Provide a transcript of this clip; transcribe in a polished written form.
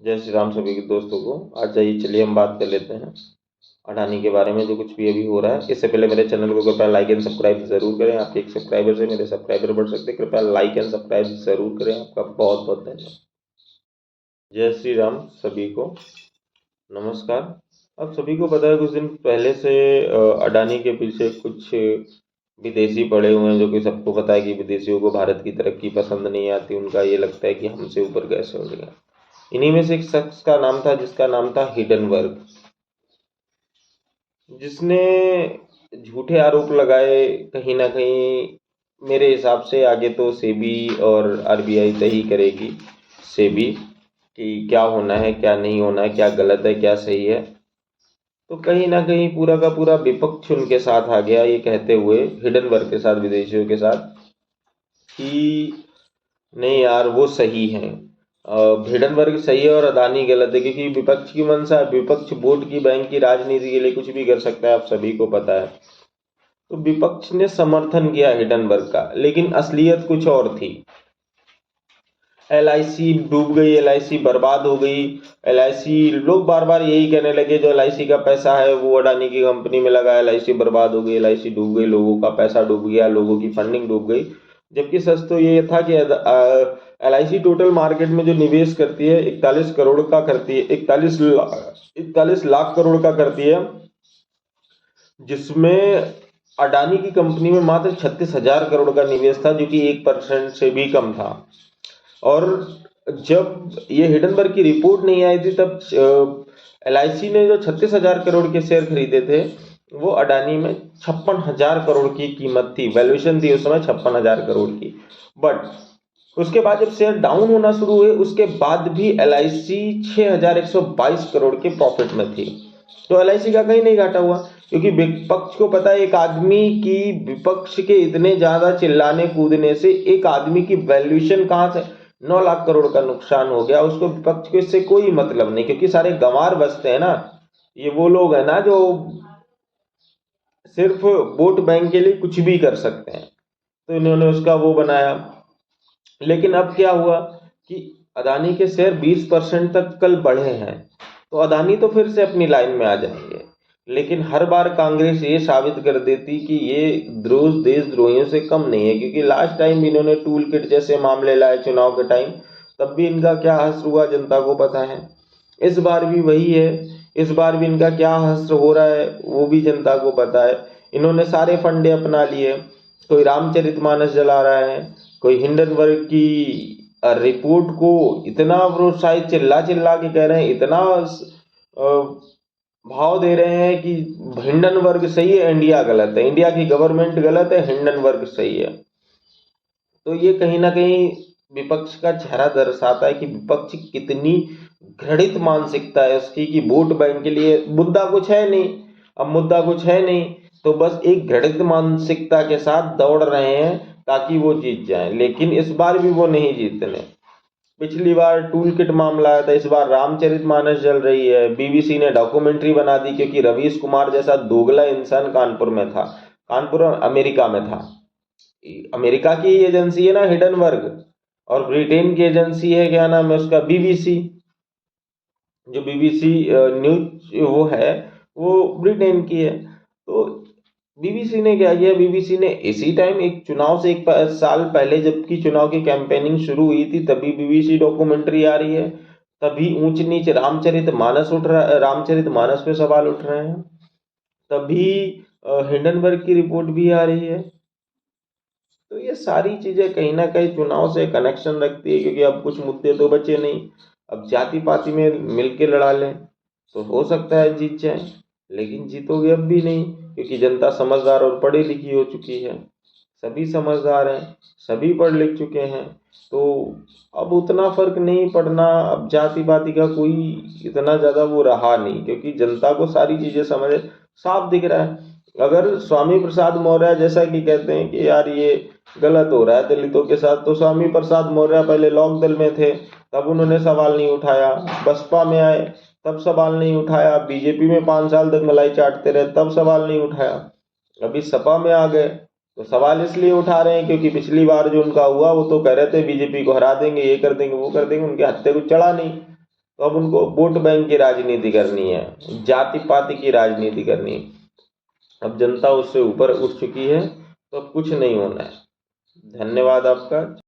जय श्री राम सभी के दोस्तों को। आज जाइए चलिए हम बात कर लेते हैं अडानी के बारे में, जो कुछ भी अभी हो रहा है। इससे पहले मेरे चैनल को कृपया लाइक एंड सब्सक्राइब जरूर करें। आपके एक सब्सक्राइबर से मेरे सब्सक्राइबर बढ़ सकते हैं। कृपया लाइक एंड सब्सक्राइब जरूर करें। आपका बहुत बहुत धन्यवाद। जय श्री राम सभी को, नमस्कार। अब सभी को पता है कुछ दिन पहले से अडानी के पीछे कुछ विदेशी पड़े हुए हैं, जो कि सबको पता है कि विदेशियों को भारत की तरक्की पसंद नहीं आती। उनका ये लगता है कि हमसे ऊपर कैसे हो गया। इन्हीं में से एक शख्स का नाम था जिसका नाम था हिडनबर्ग, जिसने झूठे आरोप लगाए। कहीं ना कहीं मेरे हिसाब से आगे तो सेबी और आरबीआई तय ही करेगी, सेबी, कि क्या होना है क्या नहीं होना है, क्या गलत है क्या सही है। तो कहीं ना कहीं पूरा का पूरा विपक्ष उनके साथ आ गया, ये कहते हुए, हिडनबर्ग के साथ, विदेशियों के साथ, कि नहीं यार वो सही है, हिडनबर्ग सही है और अदानी गलत है। क्योंकि विपक्ष की मंशा है, विपक्ष वोट की बैंक की राजनीति के लिए कुछ भी कर सकता है, आप सभी को पता है। तो विपक्ष ने समर्थन किया हिडनबर्ग का, लेकिन असलियत कुछ और थी। एलआईसी डूब गई, एलआईसी बर्बाद हो गई। एलआईसी, लोग बार बार यही कहने लगे जो एलआईसी का पैसा है वो अडानी की कंपनी में लगा, एलआईसी बर्बाद हो गई, एलआईसी डूब गई, लोगों का पैसा डूब गया, लोगों की फंडिंग डूब गई। जबकि सच तो ये था कि एलआईसी टोटल मार्केट में जो निवेश करती है 41 करोड़ का करती है, 41 लाख करोड़ का करती है, जिसमें अडानी की कंपनी में मात्र 36,000 करोड़ का निवेश था, जो कि 1% से भी कम था। और जब ये हिडनबर्ग की रिपोर्ट नहीं आई थी तब एलआईसी ने जो 36,000 करोड़ के शेयर खरीदे थे, वो अडानी में 56,000 करोड़ की कीमत थी, वैल्यूएशन थी उस समय 56,000 करोड़ की। बट उसके बाद जब शेयर डाउन होना शुरू हुए, उसके बाद भी एलआईसी 6,122 करोड़ के प्रॉफिट में थी। तो एलआईसी का कहीं नहीं घाटा हुआ, क्योंकि विपक्ष को पता है एक आदमी की, विपक्ष के इतने ज्यादा चिल्लाने कूदने से एक आदमी की वैल्यूएशन कहां से 9 लाख करोड़ का नुकसान हो गया। उसको, विपक्ष को इससे कोई मतलब नहीं, क्योंकि सारे गंवार बसते हैं ना। ये वो लोग हैं ना जो सिर्फ वोट बैंक के लिए कुछ भी कर सकते हैं। तो इन्होंने उसका वो बनाया। लेकिन अब क्या हुआ कि अदानी के शेयर 20% तक कल बढ़े हैं, तो अदानी तो फिर से अपनी लाइन में आ जाएंगे। लेकिन हर बार कांग्रेस ये साबित कर देती कि ये द्रोह देशद्रोहियों से कम नहीं है, क्योंकि लास्ट टाइम इन्होंने टूल किट जैसे मामले लाए चुनाव के टाइम, तब भी इनका क्या हश्र हुआ जनता को पता है। इस बार भी वही है, इस बार भी इनका क्या हश्र हो रहा है वो भी जनता को पता है। इन्होंने सारे फंडे अपना लिए, कोई रामचरितमानस जला रहा है, कोई हिंडनबर्ग की रिपोर्ट को इतना प्रोत्साहित चिल्ला चिल्ला के कह रहे हैं, इतना भाव दे रहे हैं कि हिंडनबर्ग सही है इंडिया गलत है, इंडिया की गवर्नमेंट गलत है, हिंडनबर्ग सही है। तो ये कहीं ना कहीं विपक्ष का चेहरा दर्शाता है कि विपक्ष कितनी घृणित मानसिकता है उसकी, कि वोट बैंक के लिए मुद्दा कुछ है नहीं। अब मुद्दा कुछ है नहीं तो बस एक घृणित मानसिकता के साथ दौड़ रहे हैं ताकि वो जीत जाएं। लेकिन इस बार भी वो नहीं जीतने। पिछली बार टूल किट मामला आया था, इस बार रामचरितमानस चल रही है। बीबीसी ने डॉक्यूमेंट्री बना दी, क्योंकि रवीश कुमार जैसा दोगला इंसान कानपुर में था, कानपुर अमेरिका में था। अमेरिका की एजेंसी है ना हिडनबर्ग, और ब्रिटेन की एजेंसी है, क्या नाम है उसका, बीबीसी। जो बीबीसी न्यूज वो है, वो ब्रिटेन की है। तो बीबीसी ने क्या किया, बीबीसी ने इसी टाइम, एक चुनाव से एक साल पहले जबकि चुनाव की कैंपेनिंग शुरू हुई थी, तभी बीबीसी डॉक्यूमेंट्री आ रही है। तभी ऊंच नीच रामचरितमानस उठ रहा, रामचरितमानस पे सवाल उठ रहे हैं। तभी हिंडनबर्ग की रिपोर्ट भी आ रही है। तो ये सारी चीजें कहीं ना कहीं चुनाव से कनेक्शन रखती है, क्योंकि अब कुछ मुद्दे तो बचे नहीं। अब जाति पाति में मिलके लड़ा लें तो हो सकता है जीत जाए, लेकिन जीतोगे अब भी नहीं, क्योंकि जनता समझदार और पढ़ी लिखी हो चुकी है। सभी समझदार हैं, सभी पढ़ लिख चुके हैं। तो अब उतना फर्क नहीं पड़ना, अब जाति पाति का कोई इतना ज्यादा वो रहा नहीं, क्योंकि जनता को सारी चीजें समझ साफ दिख रहा है। अगर स्वामी प्रसाद मौर्य जैसा कि कहते हैं कि यार ये गलत हो रहा है दलितों के साथ, तो स्वामी प्रसाद मौर्य पहले लोक दल में थे, तब उन्होंने सवाल नहीं उठाया। बसपा में आए तब सवाल नहीं उठाया। बीजेपी में 5 साल तक मलाई चाटते रहे तब सवाल नहीं उठाया। अभी सपा में आ गए तो सवाल इसलिए उठा रहे हैं क्योंकि पिछली बार जो उनका हुआ वो तो कह रहे थे बीजेपी को हरा देंगे, ये कर देंगे वो कर देंगे, उनके हत्थे कुछ चढ़ा नहीं। तो अब उनको वोट बैंक की राजनीति करनी है, जाति पाति की राजनीति करनी है। अब जनता उससे ऊपर उठ चुकी है, तो अब कुछ नहीं होना है। धन्यवाद आपका।